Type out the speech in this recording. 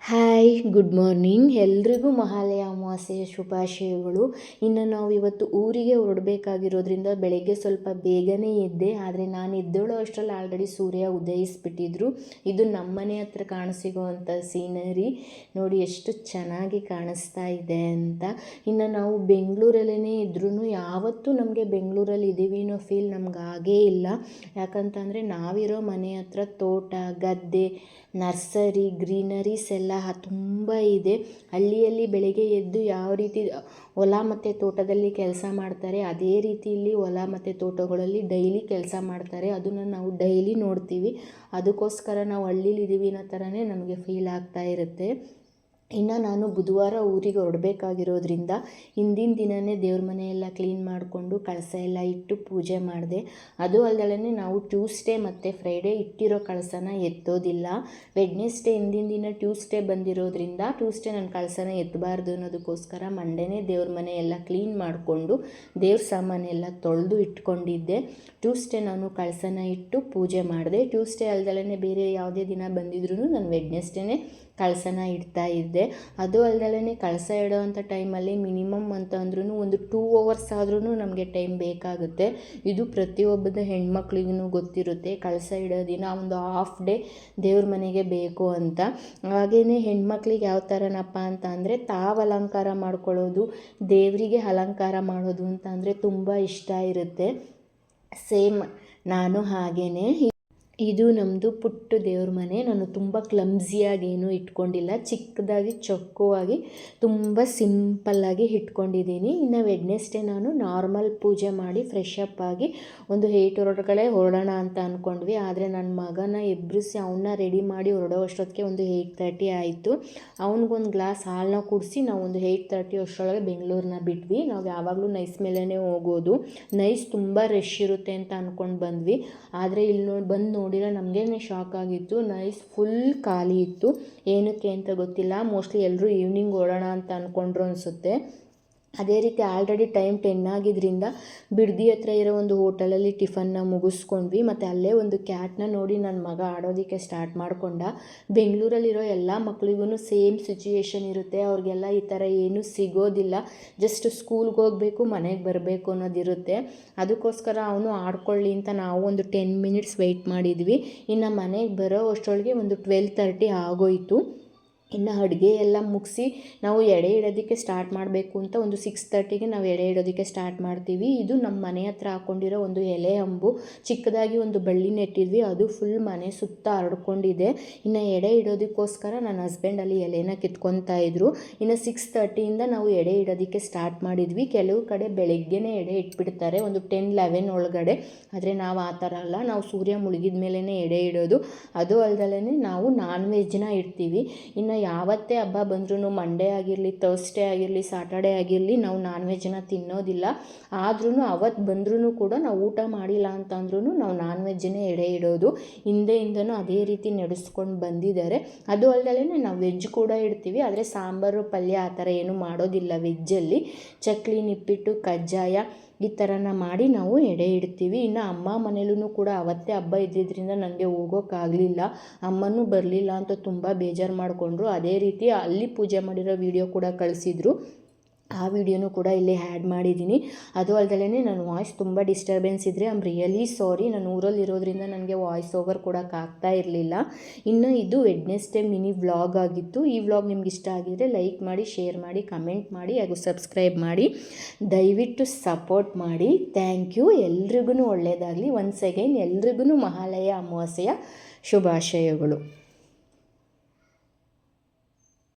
Hi, good morning. ಎಲ್ರಿಗೂ ಮಹಾಲಯ ಅಮಾವಾಸ್ಯೆಯ ಶುಭಾಶಯಗಳು. ಇನ್ನು ನಾವು ಇವತ್ತು ಊರಿಗೆ ಹೊರಡಬೇಕಾಗಿರೋದ್ರಿಂದ ಬೆಳಗ್ಗೆ ಸ್ವಲ್ಪ ಬೇಗನೆ ಎದ್ದೆ. ಆದರೆ ನಾನು ಎದ್ದೇಳೋ ಅಷ್ಟರಲ್ಲಿ ಆಲ್ರೆಡಿ ಸೂರ್ಯ ಉದಯಿಸ್ಬಿಟ್ಟಿದ್ರು. ಇದು ನಮ್ಮ ಮನೆ ಹತ್ರ ಕಾಣಸಿಗುವಂಥ ಸೀನರಿ ನೋಡಿ, ಎಷ್ಟು ಚೆನ್ನಾಗಿ ಕಾಣಿಸ್ತಾ ಇದೆ ಅಂತ. ಇನ್ನು ನಾವು ಬೆಂಗಳೂರಲ್ಲೇ ಇದ್ರೂ ಯಾವತ್ತೂ ನಮಗೆ ಬೆಂಗಳೂರಲ್ಲಿ ಇದ್ದೀವಿ ಅನ್ನೋ ಫೀಲ್ ನಮ್ಗೆ ಆಗೇ ಇಲ್ಲ. ಯಾಕಂತಂದರೆ ನಾವಿರೋ ಮನೆ ಹತ್ರ ತೋಟ, ಗದ್ದೆ, ನರ್ಸರಿ, ಗ್ರೀನರೀಸ್ ಎಲ್ಲ ತುಂಬ ಇದೆ. ಹಳ್ಳಿಯಲ್ಲಿ ಬೆಳಗ್ಗೆ ಎದ್ದು ಯಾವ ರೀತಿ ಹೊಲ ಮತ್ತು ತೋಟದಲ್ಲಿ ಕೆಲಸ ಮಾಡ್ತಾರೆ, ಅದೇ ರೀತಿ ಇಲ್ಲಿ ಹೊಲ ಮತ್ತು ತೋಟಗಳಲ್ಲಿ ಡೈಲಿ ಕೆಲಸ ಮಾಡ್ತಾರೆ. ಅದನ್ನು ನಾವು ಡೈಲಿ ನೋಡ್ತೀವಿ. ಅದಕ್ಕೋಸ್ಕರ ನಾವು ಹಳ್ಳೀಲಿದ್ದೀವಿ ಅನ್ನೋ ಥರನೇ ನಮಗೆ ಫೀಲ್ ಆಗ್ತಾ ಇರುತ್ತೆ. ಇನ್ನು ನಾನು ಬುಧವಾರ ಊರಿಗೆ ಹೊರಡಬೇಕಾಗಿರೋದ್ರಿಂದ ಹಿಂದಿನ ದಿನವೇ ದೇವ್ರ ಮನೆಯೆಲ್ಲ ಕ್ಲೀನ್ ಮಾಡಿಕೊಂಡು ಕಳಸ ಎಲ್ಲ ಇಟ್ಟು ಪೂಜೆ ಮಾಡಿದೆ. ಅದು ಅಲ್ಲದೆ ನಾವು ಟ್ಯೂಸ್ಡೇ ಮತ್ತು ಫ್ರೈಡೇ ಇಟ್ಟಿರೋ ಕಳಸನ ಎತ್ತೋದಿಲ್ಲ. ವೆಡ್ನೆಸ್ಡೇ ಹಿಂದಿನ ದಿನ ಟ್ಯೂಸ್ಡೇ ಬಂದಿರೋದ್ರಿಂದ ಟ್ಯೂಸ್ಡೇ ನಾನು ಕಳಸನ ಎತ್ತಬಾರ್ದು ಅನ್ನೋದಕ್ಕೋಸ್ಕರ ಮಂಡೇನೇ ದೇವ್ರ ಮನೆ ಎಲ್ಲ ಕ್ಲೀನ್ ಮಾಡಿಕೊಂಡು ದೇವ್ರ ಸಾಮಾನೆಲ್ಲ ತೊಳೆದು ಇಟ್ಕೊಂಡಿದ್ದೆ. ಟ್ಯೂಸ್ಡೇ ನಾನು ಕಳಸನ ಇಟ್ಟು ಪೂಜೆ ಮಾಡಿದೆ. ಟ್ಯೂಸ್ಡೇ ಅಲ್ಲದೆ ಬೇರೆ ಯಾವುದೇ ದಿನ ಬಂದಿದ್ರೂ ನಾನು ವೆಡ್ನೆಸ್ಡೇನೇ ಕಳಸನ ಇಡ್ತಾ ಇದ್ದೆ. ಅದು ಅಲ್ಲದೆ ಕಳಸ ಇಡೋವಂಥ ಟೈಮಲ್ಲಿ ಮಿನಿಮಮ್ ಅಂತ ಅಂದ್ರೂ ಒಂದು 2 hours ಆದ್ರೂ ನಮಗೆ ಟೈಮ್ ಬೇಕಾಗುತ್ತೆ. ಇದು ಪ್ರತಿಯೊಬ್ಬದ ಹೆಣ್ಮಕ್ಳಿಗೂ ಗೊತ್ತಿರುತ್ತೆ. ಕಳಸ ಇಡೋ ದಿನ ಒಂದು ಹಾಫ್ ಡೇ ದೇವ್ರ ಮನೆಗೆ ಬೇಕು ಅಂತ. ಹಾಗೆಯೇ ಹೆಣ್ಮಕ್ಳಿಗೆ ಯಾವ ಥರನಪ್ಪ ಅಂತ ಅಂದರೆ ತಾವು ಅಲಂಕಾರ ಮಾಡ್ಕೊಳ್ಳೋದು, ದೇವರಿಗೆ ಅಲಂಕಾರ ಮಾಡೋದು ಅಂತ ಅಂದರೆ ತುಂಬ ಇಷ್ಟ ಇರುತ್ತೆ. ಸೇಮ್ ನಾನು ಹಾಗೇ. ಇದು ನಮ್ಮದು ಪುಟ್ಟ ದೇವ್ರ ಮನೆ. ನಾನು ತುಂಬ ಕ್ಲಮ್ಸಿಯಾಗೇನು ಇಟ್ಕೊಂಡಿಲ್ಲ, ಚಿಕ್ಕದಾಗಿ ಚೊಕ್ಕವಾಗಿ ತುಂಬ ಸಿಂಪಲ್ಲಾಗಿ ಇಟ್ಕೊಂಡಿದ್ದೀನಿ. ಇನ್ನು ವೆಡ್ನೆಸ್ಡೇ ನಾನು ನಾರ್ಮಲ್ ಪೂಜೆ ಮಾಡಿ ಫ್ರೆಶ್ ಅಪ್ ಆಗಿ ಒಂದು 8 ಹೊರಗಡೆ ಹೊರಡೋಣ ಅಂತ ಅಂದ್ಕೊಂಡ್ವಿ. ಆದರೆ ನನ್ನ ಮಗನ ಎಬ್ಬರಿಸಿ ಅವನ್ನ ರೆಡಿ ಮಾಡಿ ಹೊರಡೋ ಅಷ್ಟೊತ್ತಿಗೆ ಒಂದು 8:30 ಆಯಿತು. ಅವ್ನಿಗೊಂದು ಗ್ಲಾಸ್ ಹಾಲನ್ನ ಕುಡಿಸಿ ನಾವು ಒಂದು 8:30 ಅಷ್ಟರೊಳಗೆ ಬೆಂಗಳೂರನ್ನ ಬಿಟ್ವಿ. ನಾವು ಯಾವಾಗಲೂ ನೈಸ್ ಮೇಲೇ ಹೋಗೋದು. ನೈಸ್ ತುಂಬ ರಶ್ ಇರುತ್ತೆ ಅಂತ ಅಂದ್ಕೊಂಡು ಬಂದ್ವಿ. ಆದರೆ ಇಲ್ಲಿ ಬಂದು ನೋಡಿರೋ ನಮಗೇ ಶಾಕ್ ಆಗಿತ್ತು. ನೈಸ್ ಫುಲ್ ಖಾಲಿ ಇತ್ತು. ಏನಕ್ಕೆ ಅಂತ ಗೊತ್ತಿಲ್ಲ. ಮೋಸ್ಟ್ಲಿ ಎಲ್ಲರೂ ಈವ್ನಿಂಗ್ ಓಡೋಣ ಅಂತ ಅಂದ್ಕೊಂಡ್ರು ಅನಿಸುತ್ತೆ. ಅದೇ ರೀತಿ ಆಲ್ರೆಡಿ ಟೈಮ್ 10 ಆಗಿದ್ದರಿಂದ ಬಿಡದಿ ಹತ್ರ ಇರೋ ಒಂದು ಹೋಟೆಲಲ್ಲಿ ಟಿಫನ್ನ ಮುಗಿಸ್ಕೊಂಡ್ವಿ. ಮತ್ತು ಅಲ್ಲೇ ಒಂದು ಕ್ಯಾಟ್ನ ನೋಡಿ ನನ್ನ ಮಗ ಆಡೋದಕ್ಕೆ ಸ್ಟಾರ್ಟ್ ಮಾಡಿಕೊಂಡ. ಬೆಂಗಳೂರಲ್ಲಿರೋ ಎಲ್ಲ ಮಕ್ಳಿಗೂ ಸೇಮ್ ಸಿಚುಯೇಷನ್ ಇರುತ್ತೆ. ಅವ್ರಿಗೆಲ್ಲ ಈ ಥರ ಏನೂ ಸಿಗೋದಿಲ್ಲ. ಜಸ್ಟ್ ಸ್ಕೂಲ್ಗೆ ಹೋಗಬೇಕು, ಮನೆಗೆ ಬರಬೇಕು ಅನ್ನೋದಿರುತ್ತೆ. ಅದಕ್ಕೋಸ್ಕರ ಅವನು ಆಡ್ಕೊಳ್ಳಿ ಅಂತ ನಾವು ಒಂದು 10 minutes ವೆಯ್ಟ್ ಮಾಡಿದ್ವಿ. ಇನ್ನು ಮನೆಗೆ ಬರೋ ಅಷ್ಟರೊಳಗೆ ಒಂದು 12:30 ಆಗೋಯಿತು. ಇನ್ನು ಅಡುಗೆ ಎಲ್ಲ ಮುಗಿಸಿ ನಾವು ಎಡೆ ಇಡೋದಕ್ಕೆ ಸ್ಟಾರ್ಟ್ ಮಾಡಬೇಕು ಅಂತ ಒಂದು 6:30ಗೆ ನಾವು ಎಡೆ ಇಡೋದಕ್ಕೆ ಸ್ಟಾರ್ಟ್ ಮಾಡ್ತೀವಿ. ಇದು ನಮ್ಮ ಮನೆ ಹತ್ರ ಹಾಕ್ಕೊಂಡಿರೋ ಒಂದು ಎಲೆ ಅಂಬು. ಚಿಕ್ಕದಾಗಿ ಒಂದು ಬಳ್ಳಿ ನೆಟ್ಟಿದ್ವಿ, ಅದು ಫುಲ್ ಮನೆ ಸುತ್ತ ಹರಡ್ಕೊಂಡಿದೆ. ಇನ್ನು ಎಡೆ ಇಡೋದಕ್ಕೋಸ್ಕರ ನನ್ನ ಹಸ್ಬೆಂಡ್ ಅಲ್ಲಿ ಎಲೆನ ಕಿತ್ಕೊತಾ ಇದ್ರು. ಇನ್ನು 6:30ಇಂದ ನಾವು ಎಡೆ ಇಡೋದಕ್ಕೆ ಸ್ಟಾರ್ಟ್ ಮಾಡಿದ್ವಿ. ಕೆಲವು ಕಡೆ ಬೆಳಗ್ಗೆನೇ ಎಡೆ ಇಟ್ಬಿಡ್ತಾರೆ, ಒಂದು 10-11 ಒಳಗಡೆ. ಆದರೆ ನಾವು ಆ ಥರ ಅಲ್ಲ, ನಾವು ಸೂರ್ಯ ಮುಳುಗಿದ ಮೇಲೇ ಎಡೆ ಇಡೋದು. ಅದು ಅಲ್ಲದೆ ನಾವು ನಾನ್ ವೆಜ್ನ ಇಡ್ತೀವಿ. ಇನ್ನು ಯಾವತ್ತೇ ಹಬ್ಬ ಬಂದ್ರೂ ಮಂಡೇ ಆಗಿರಲಿ, ಥರ್ಸ್ಡೇ ಆಗಿರಲಿ, ಸಾಟರ್ಡೇ ಆಗಿರಲಿ ನಾವು ನಾನ್ ವೆಜ್ನ ತಿನ್ನೋದಿಲ್ಲ. ಆದ್ರೂ ಅವತ್ತು ಬಂದ್ರೂ ಕೂಡ ನಾವು ಊಟ ಮಾಡಿಲ್ಲ ಅಂತಂದ್ರೂ ನಾವು ನಾನ್ ವೆಜ್ಜನ್ನೇ ಎಡೆ ಇಡೋದು. ಹಿಂದೆಯಿಂದನೂ ಅದೇ ರೀತಿ ನಡೆಸ್ಕೊಂಡು ಬಂದಿದ್ದಾರೆ. ಅದು ಅಲ್ಲದೆ ನಾವು ವೆಜ್ ಕೂಡ ಇಡ್ತೀವಿ. ಆದರೆ ಸಾಂಬಾರು, ಪಲ್ಯ ಆ ಥರ ಏನೂ ಮಾಡೋದಿಲ್ಲ ವೆಜ್ಜಲ್ಲಿ. ಚಕ್ಲಿ, ನಿಪ್ಪಿಟ್ಟು, ಕಜ್ಜಾಯ ಈ ಥರನ ಮಾಡಿ ನಾವು ಎಡೆ ಇಡ್ತೀವಿ. ಇನ್ನು ಅಮ್ಮ ಮನೇಲೂ ಕೂಡ ಅವತ್ತೇ ಹಬ್ಬ ಇದ್ದಿದ್ದರಿಂದ ನನಗೆ ಹೋಗೋಕ್ಕಾಗಲಿಲ್ಲ. ಅಮ್ಮನೂ ಬರಲಿಲ್ಲ ಅಂತ ತುಂಬ ಬೇಜಾರು ಮಾಡಿಕೊಂಡ್ರು. ಅದೇ ರೀತಿ ಅಲ್ಲಿ ಪೂಜೆ ಮಾಡಿರೋ ವಿಡಿಯೋ ಕೂಡ ಕಳಿಸಿದ್ರು. ಆ ವಿಡಿಯೋನೂ ಕೂಡ ಇಲ್ಲಿ ಆ್ಯಡ್ ಮಾಡಿದ್ದೀನಿ. ಅದು ಅಲ್ಲದೆ ನನ್ನ ವಾಯ್ಸ್ ತುಂಬ ಡಿಸ್ಟರ್ಬೆನ್ಸ್ ಇದ್ದರೆ ಐ ಆಮ್ ರಿಯಲಿ ಸಾರಿ. ನಾನು ಊರಲ್ಲಿರೋದ್ರಿಂದ ನನಗೆ ವಾಯ್ಸ್ ಓವರ್ ಕೊಡೋಕ್ಕಾಗ್ತಾ ಇರಲಿಲ್ಲ. ಇನ್ನು ಇದು ವೆಡ್ನೆಸ್ಡೇ ಮಿನಿ ವ್ಲಾಗ್ ಆಗಿತ್ತು. ಈ ವ್ಲಾಗ್ ನಿಮ್ಗೆ ಇಷ್ಟ ಆಗಿದರೆ ಲೈಕ್ ಮಾಡಿ, ಶೇರ್ ಮಾಡಿ, ಕಮೆಂಟ್ ಮಾಡಿ ಹಾಗೂ ಸಬ್ಸ್ಕ್ರೈಬ್ ಮಾಡಿ. ದಯವಿಟ್ಟು ಸಪೋರ್ಟ್ ಮಾಡಿ. Thank you. ಎಲ್ರಿಗೂ ಒಳ್ಳೆಯದಾಗಲಿ. ಒನ್ಸ್ ಅಗೈನ್ ಎಲ್ರಿಗೂ ಮಹಾಲಯ ಅಮಾವಾಸ್ಯೆಯ ಶುಭಾಶಯಗಳು.